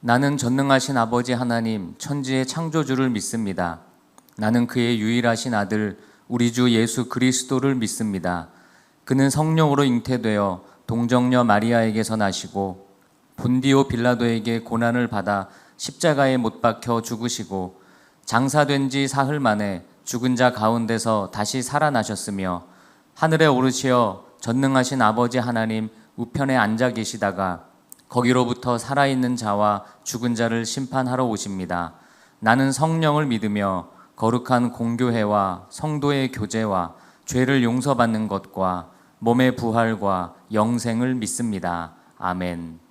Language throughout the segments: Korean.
나는 전능하신 아버지 하나님, 천지의 창조주를 믿습니다. 나는 그의 유일하신 아들, 우리 주 예수 그리스도를 믿습니다. 그는 성령으로 잉태되어 동정녀 마리아에게서 나시고 본디오 빌라도에게 고난을 받아 십자가에 못 박혀 죽으시고 장사된 지 사흘 만에 죽은 자 가운데서 다시 살아나셨으며 하늘에 오르시어 전능하신 아버지 하나님 우편에 앉아 계시다가 거기로부터 살아있는 자와 죽은 자를 심판하러 오십니다. 나는 성령을 믿으며 거룩한 공교회와 성도의 교제와 죄를 용서받는 것과 몸의 부활과 영생을 믿습니다. 아멘.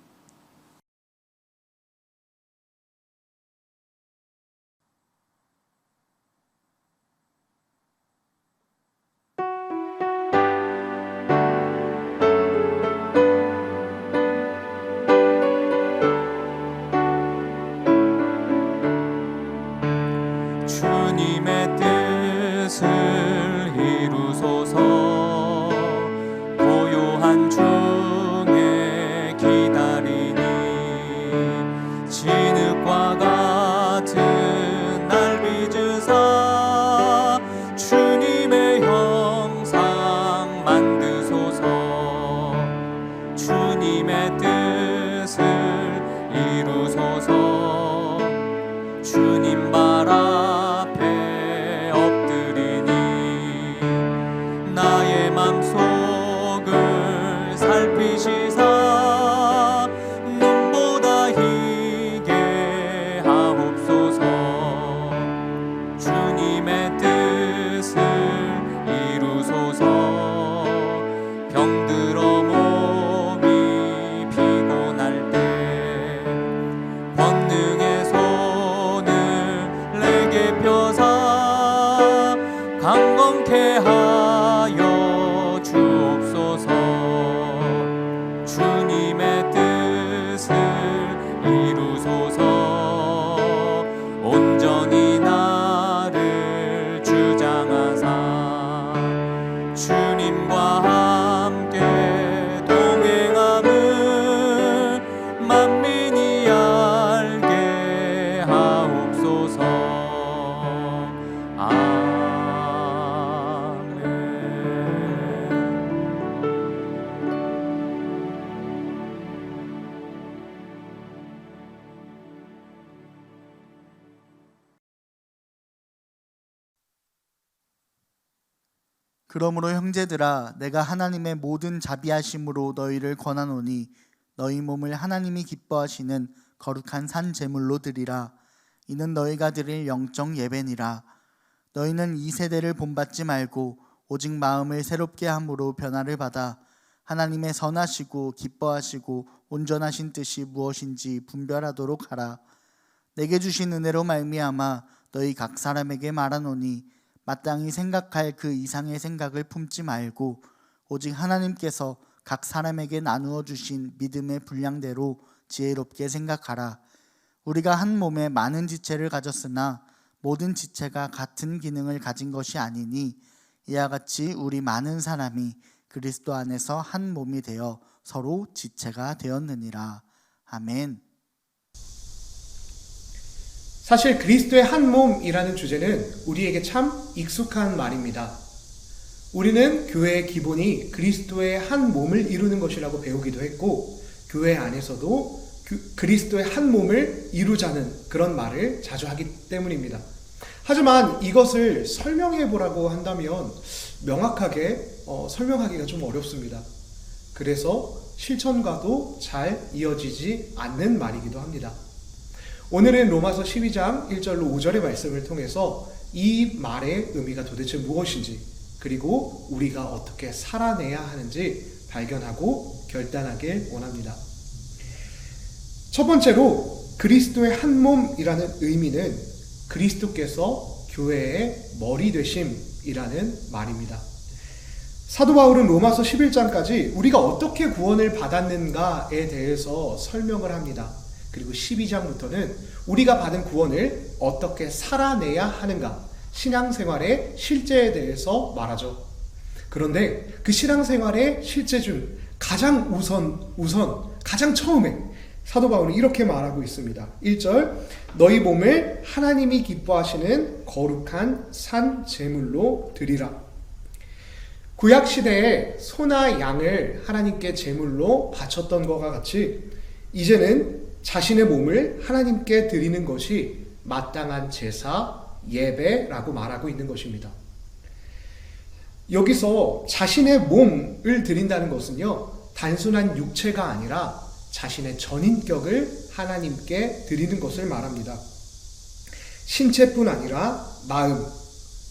주님의 뜻을 이루소서. 고요한 중에 기다리니 진흙과 같은 날 빚으사 주님의 형상 만드소서. 주님의 뜻을 이루소서. 주님 발 앞에 엎드리니 나의 맘속을 살피시사 눈보다 희게 하옵소서. 주님의 뜻을 이루소서. 병들어 몸이 피곤할 때 권능의 손을 내게 펴사 강건케 하여 주옵소서. 주님의 뜻을 이루소서. 온전히 나를 주장하사 주님과 함께 동행함을 만민이 알게 하옵소서. 아멘. 그러므로 형제들아, 내가 하나님의 모든 자비하심으로 너희를 권하노니 너희 몸을 하나님이 기뻐하시는 거룩한 산 제물로 드리라. 이는 너희가 드릴 영적 예배니라. 너희는 이 세대를 본받지 말고 오직 마음을 새롭게 함으로 변화를 받아 하나님의 선하시고 기뻐하시고 온전하신 뜻이 무엇인지 분별하도록 하라. 내게 주신 은혜로 말미암아 너희 각 사람에게 말하노니 마땅히 생각할 그 이상의 생각을 품지 말고 오직 하나님께서 각 사람에게 나누어 주신 믿음의 분량대로 지혜롭게 생각하라. 우리가 한 몸에 많은 지체를 가졌으나 모든 지체가 같은 기능을 가진 것이 아니니 이와 같이 우리 많은 사람이 그리스도 안에서 한 몸이 되어 서로 지체가 되었느니라. 아멘. 사실 그리스도의 한 몸이라는 주제는 우리에게 참 익숙한 말입니다. 우리는 교회의 기본이 그리스도의 한 몸을 이루는 것이라고 배우기도 했고, 교회 안에서도 그리스도의 한 몸을 이루자는 그런 말을 자주 하기 때문입니다. 하지만 이것을 설명해 보라고 한다면 명확하게 설명하기가 좀 어렵습니다. 그래서 실천과도 잘 이어지지 않는 말이기도 합니다. 오늘은 로마서 12장 1절로 5절의 말씀을 통해서 이 말의 의미가 도대체 무엇인지, 그리고 우리가 어떻게 살아내야 하는지 발견하고 결단하길 원합니다. 첫 번째로 그리스도의 한 몸이라는 의미는 그리스도께서 교회의 머리 되심이라는 말입니다. 사도 바울은 로마서 11장까지 우리가 어떻게 구원을 받았는가에 대해서 설명을 합니다. 그리고 12장부터는 우리가 받은 구원을 어떻게 살아내야 하는가, 신앙생활의 실제에 대해서 말하죠. 그런데 그 신앙생활의 실제 중 가장 가장 처음에 사도 바울은 이렇게 말하고 있습니다. 1절, 너희 몸을 하나님이 기뻐하시는 거룩한 산 제물로 드리라. 구약시대에 소나 양을 하나님께 제물로 바쳤던 것과 같이 이제는 자신의 몸을 하나님께 드리는 것이 마땅한 제사, 예배라고 말하고 있는 것입니다. 여기서 자신의 몸을 드린다는 것은요, 단순한 육체가 아니라 자신의 전인격을 하나님께 드리는 것을 말합니다. 신체뿐 아니라 마음,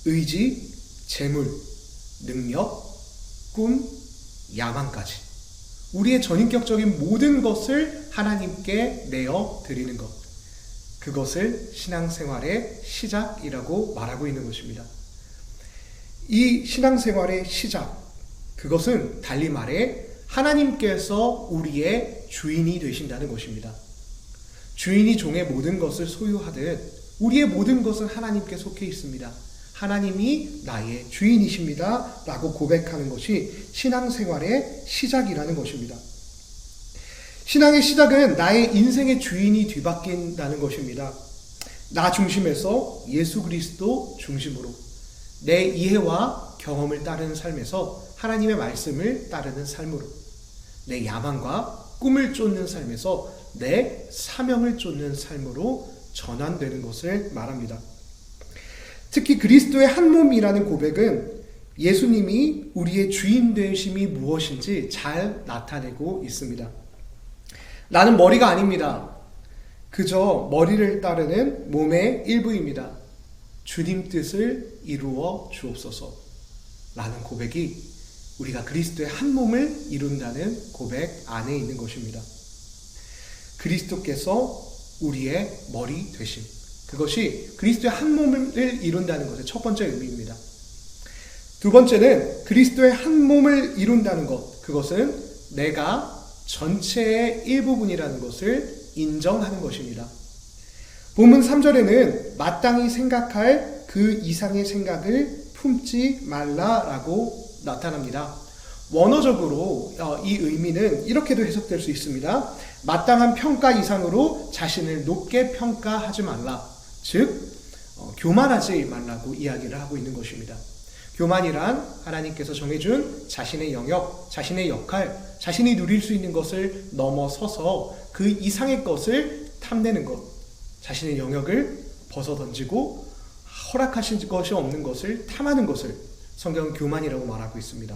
의지, 재물, 능력, 꿈, 야망까지 우리의 전인격적인 모든 것을 하나님께 내어 드리는 것, 그것을 신앙생활의 시작이라고 말하고 있는 것입니다. 이 신앙생활의 시작, 그것은 달리 말해 하나님께서 우리의 주인이 되신다는 것입니다. 주인이 종의 모든 것을 소유하듯 우리의 모든 것은 하나님께 속해 있습니다. 하나님이 나의 주인이십니다 라고 고백하는 것이 신앙생활의 시작이라는 것입니다. 신앙의 시작은 나의 인생의 주인이 뒤바뀐다는 것입니다. 나 중심에서 예수 그리스도 중심으로 내 이해와 경험을 따르는 삶에서 하나님의 말씀을 따르는 삶으로, 내 야망과 꿈을 쫓는 삶에서 내 사명을 쫓는 삶으로 전환되는 것을 말합니다. 특히 그리스도의 한 몸이라는 고백은 예수님이 우리의 주인 되심이 무엇인지 잘 나타내고 있습니다. 나는 머리가 아닙니다. 그저 머리를 따르는 몸의 일부입니다. 주님 뜻을 이루어 주옵소서 라는 고백이 우리가 그리스도의 한 몸을 이룬다는 고백 안에 있는 것입니다. 그리스도께서 우리의 머리 되심, 그것이 그리스도의 한 몸을 이룬다는 것의 첫 번째 의미입니다. 두 번째는 그리스도의 한 몸을 이룬다는 것, 그것은 내가 전체의 일부분이라는 것을 인정하는 것입니다. 본문 3절에는 마땅히 생각할 그 이상의 생각을 품지 말라라고 나타납니다. 원어적으로 이 의미는 이렇게도 해석될 수 있습니다. 마땅한 평가 이상으로 자신을 높게 평가하지 말라. 즉 교만하지 말라고 이야기를 하고 있는 것입니다. 교만이란 하나님께서 정해준 자신의 영역, 자신의 역할, 자신이 누릴 수 있는 것을 넘어서서 그 이상의 것을 탐내는 것, 자신의 영역을 벗어던지고 허락하신 것이 없는 것을 탐하는 것을 성경은 교만이라고 말하고 있습니다.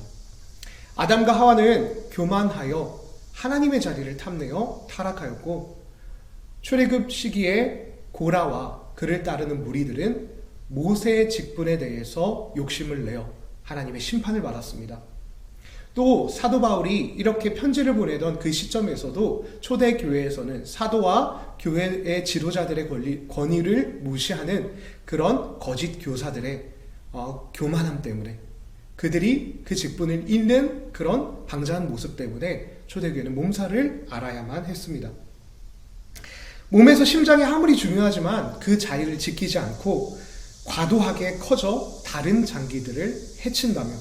아담과 하와는 교만하여 하나님의 자리를 탐내어 타락하였고, 출애굽 시기에 고라와 그를 따르는 무리들은 모세의 직분에 대해서 욕심을 내어 하나님의 심판을 받았습니다. 또 사도 바울이 이렇게 편지를 보내던 그 시점에서도 초대교회에서는 사도와 교회의 지도자들의 권위를 무시하는 그런 거짓 교사들의 교만함 때문에, 그들이 그 직분을 잃는 그런 방자한 모습 때문에 초대교회는 몸살을 앓아야만 했습니다. 몸에서 심장이 아무리 중요하지만 그 자리를 지키지 않고 과도하게 커져 다른 장기들을 해친다면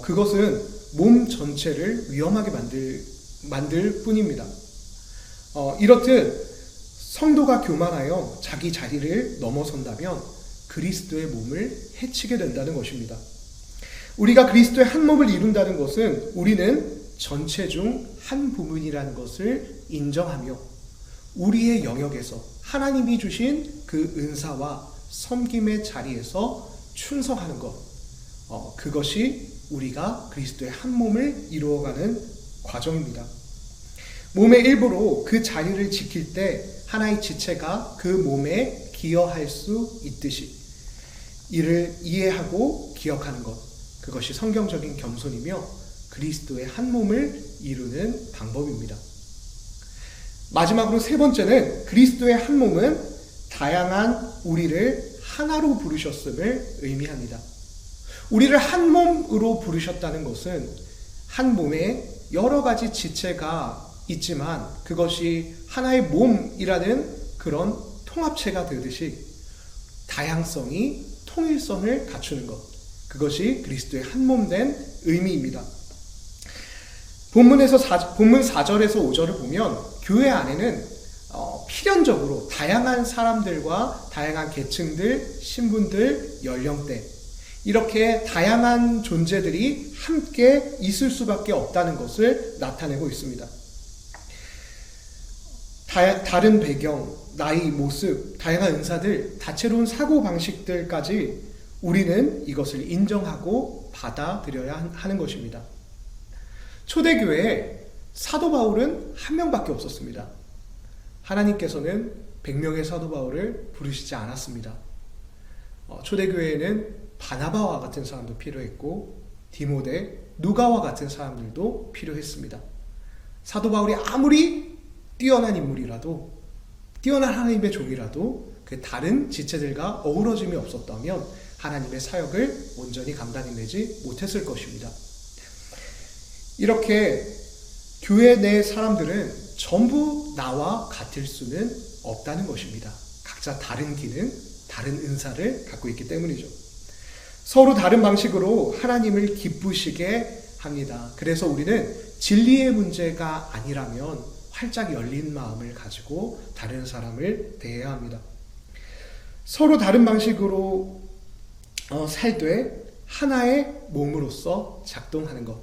그것은 몸 전체를 위험하게 만들 뿐입니다. 이렇듯 성도가 교만하여 자기 자리를 넘어선다면 그리스도의 몸을 해치게 된다는 것입니다. 우리가 그리스도의 한 몸을 이룬다는 것은 우리는 전체 중 한 부분이라는 것을 인정하며 우리의 영역에서 하나님이 주신 그 은사와 섬김의 자리에서 충성하는 것, 그것이 우리가 그리스도의 한 몸을 이루어가는 과정입니다. 몸의 일부로 그 자리를 지킬 때 하나의 지체가 그 몸에 기여할 수 있듯이 이를 이해하고 기억하는 것, 그것이 성경적인 겸손이며 그리스도의 한 몸을 이루는 방법입니다. 마지막으로 세 번째는 그리스도의 한 몸은 다양한 우리를 하나로 부르셨음을 의미합니다. 우리를 한 몸으로 부르셨다는 것은 한 몸에 여러 가지 지체가 있지만 그것이 하나의 몸이라는 그런 통합체가 되듯이 다양성이 통일성을 갖추는 것, 그것이 그리스도의 한 몸 된 의미입니다. 본문 4절에서 5절을 보면 교회 안에는 필연적으로 다양한 사람들과 다양한 계층들, 신분들, 연령대 이렇게 다양한 존재들이 함께 있을 수밖에 없다는 것을 나타내고 있습니다. 다른 배경, 나이, 모습, 다양한 은사들, 다채로운 사고방식들까지 우리는 이것을 인정하고 받아들여야 하는 것입니다. 초대교회에 사도 바울은 한 명밖에 없었습니다. 하나님께서는 100명의 사도 바울을 부르시지 않았습니다. 초대교회에는 바나바와 같은 사람도 필요했고 디모데, 누가와 같은 사람들도 필요했습니다. 사도 바울이 아무리 뛰어난 인물이라도, 뛰어난 하나님의 종이라도 그 다른 지체들과 어우러짐이 없었다면 하나님의 사역을 온전히 감당해내지 못했을 것입니다. 이렇게 교회 내 사람들은 전부 나와 같을 수는 없다는 것입니다. 각자 다른 기능, 다른 은사를 갖고 있기 때문이죠. 서로 다른 방식으로 하나님을 기쁘시게 합니다. 그래서 우리는 진리의 문제가 아니라면 활짝 열린 마음을 가지고 다른 사람을 대해야 합니다. 서로 다른 방식으로 살되 하나의 몸으로서 작동하는 것,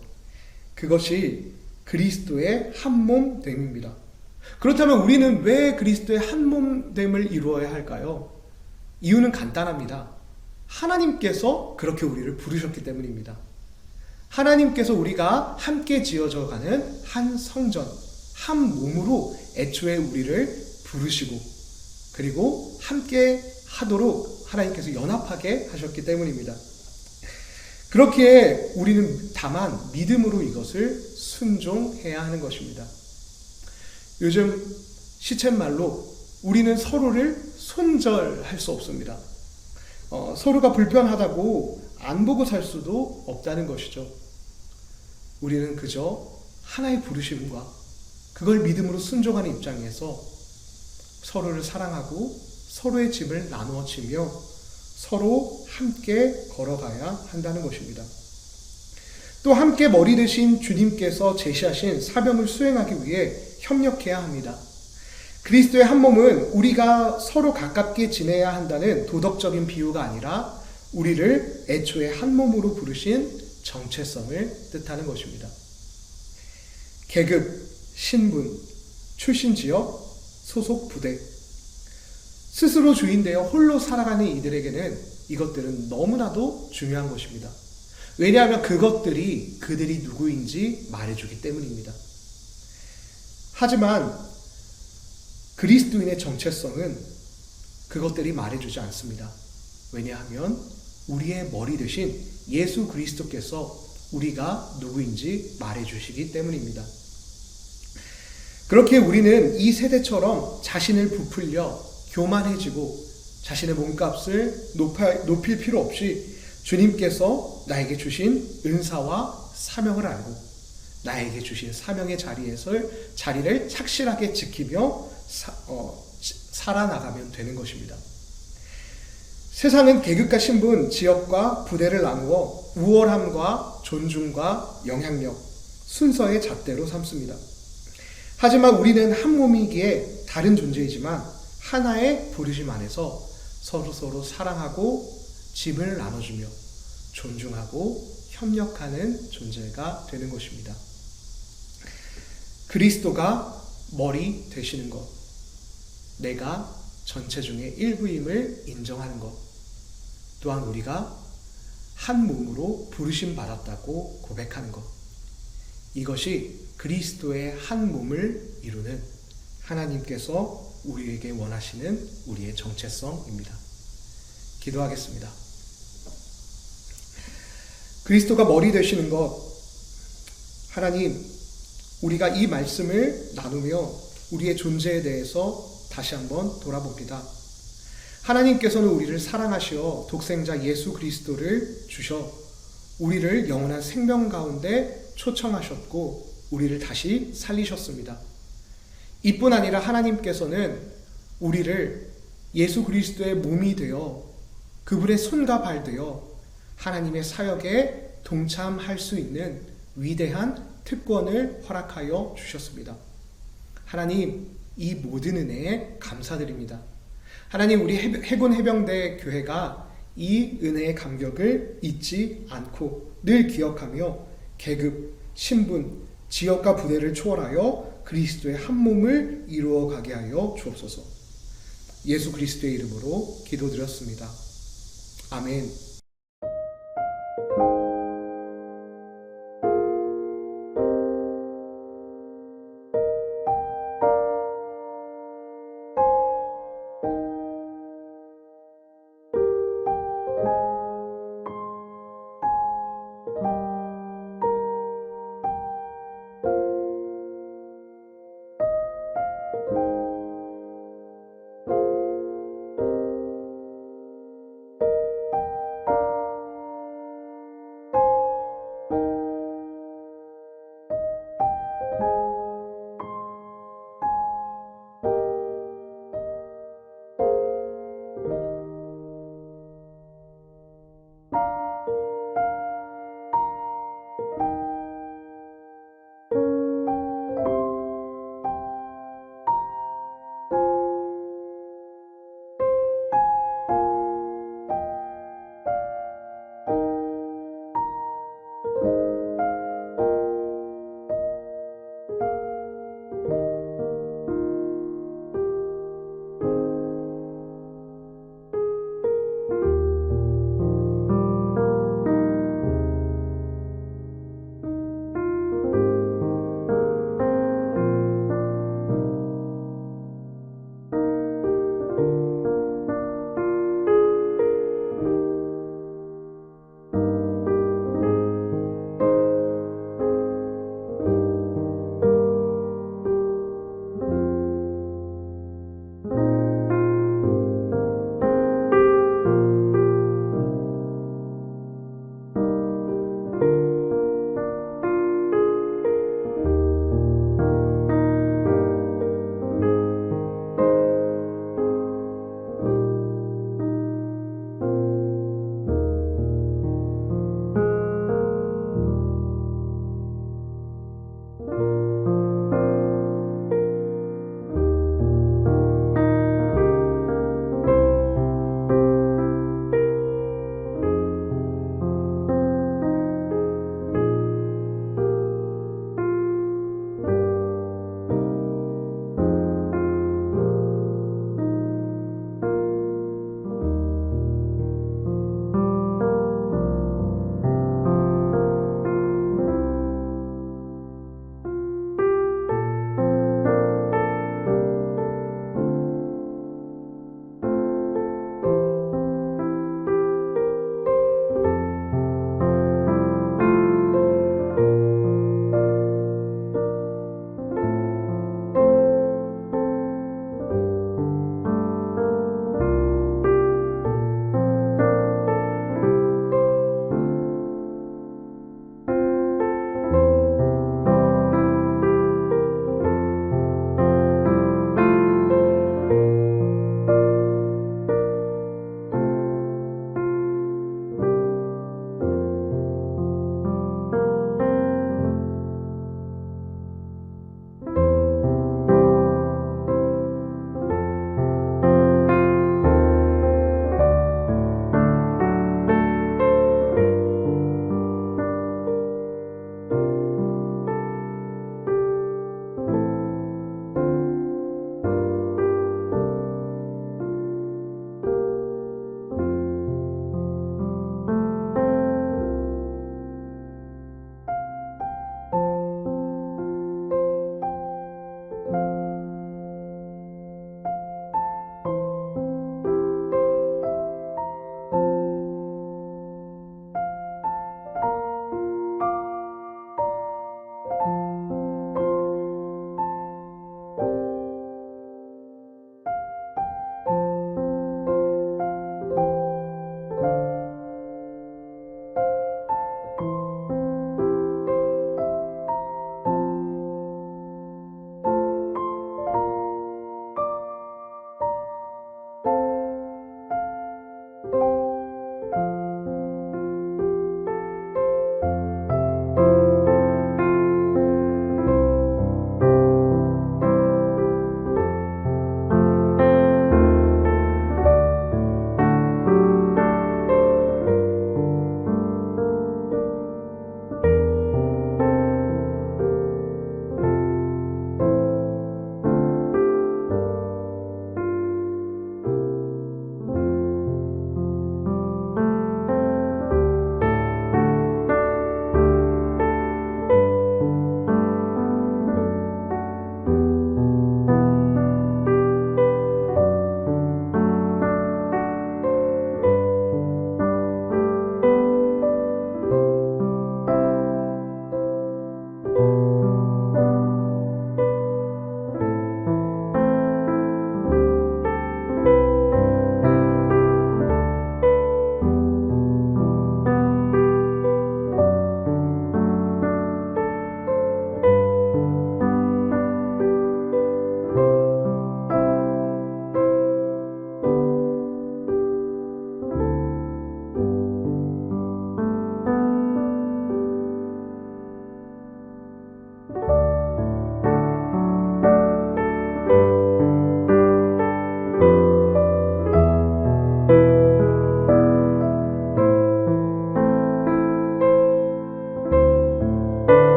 그것이 그리스도의 한몸됨입니다. 그렇다면 우리는 왜 그리스도의 한몸됨을 이루어야 할까요? 이유는 간단합니다. 하나님께서 그렇게 우리를 부르셨기 때문입니다. 하나님께서 우리가 함께 지어져가는 한 성전, 한 몸으로 애초에 우리를 부르시고 그리고 함께 하도록 하나님께서 연합하게 하셨기 때문입니다. 그렇기에 우리는 다만 믿음으로 이것을 순종해야 하는 것입니다. 요즘 시쳇말로 우리는 서로를 손절할 수 없습니다. 서로가 불편하다고 안 보고 살 수도 없다는 것이죠. 우리는 그저 하나의 부르심과 그걸 믿음으로 순종하는 입장에서 서로를 사랑하고 서로의 짐을 나누어 지며 서로 함께 걸어가야 한다는 것입니다. 또 함께 머리 되신 주님께서 제시하신 사명을 수행하기 위해 협력해야 합니다. 그리스도의 한 몸은 우리가 서로 가깝게 지내야 한다는 도덕적인 비유가 아니라 우리를 애초에 한 몸으로 부르신 정체성을 뜻하는 것입니다. 계급, 신분, 출신 지역, 소속 부대, 스스로 주인되어 홀로 살아가는 이들에게는 이것들은 너무나도 중요한 것입니다. 왜냐하면 그것들이 그들이 누구인지 말해주기 때문입니다. 하지만 그리스도인의 정체성은 그것들이 말해주지 않습니다. 왜냐하면 우리의 머리 되신 예수 그리스도께서 우리가 누구인지 말해주시기 때문입니다. 그렇게 우리는 이 세대처럼 자신을 부풀려 교만해지고 자신의 몸값을 높일 필요 없이 주님께서 나에게 주신 은사와 사명을 알고 나에게 주신 사명의 자리를 착실하게 지키며 살아나가면 되는 것입니다. 세상은 계급과 신분, 지역과 부대를 나누어 우월함과 존중과 영향력, 순서의 잣대로 삼습니다. 하지만 우리는 한 몸이기에 다른 존재이지만 하나의 부르심 안에서 서로 사랑하고 짐을 나눠주며 존중하고 협력하는 존재가 되는 것입니다. 그리스도가 머리 되시는 것, 내가 전체 중에 일부임을 인정하는 것, 또한 우리가 한 몸으로 부르심 받았다고 고백하는 것, 이것이 그리스도의 한 몸을 이루는 하나님께서 우리에게 원하시는 우리의 정체성입니다. 기도하겠습니다. 그리스도가 머리 되시는 것, 하나님, 우리가 이 말씀을 나누며 우리의 존재에 대해서 다시 한번 돌아봅니다. 하나님께서는 우리를 사랑하시어 독생자 예수 그리스도를 주셔 우리를 영원한 생명 가운데 초청하셨고 우리를 다시 살리셨습니다. 이뿐 아니라 하나님께서는 우리를 예수 그리스도의 몸이 되어 그분의 손과 발 되어 하나님의 사역에 동참할 수 있는 위대한 특권을 허락하여 주셨습니다. 하나님, 이 모든 은혜에 감사드립니다. 하나님, 우리 해군 해병대 교회가 이 은혜의 감격을 잊지 않고 늘 기억하며 계급, 신분, 지역과 부대를 초월하여 그리스도의 한 몸을 이루어가게 하여 주옵소서. 예수 그리스도의 이름으로 기도드렸습니다. 아멘.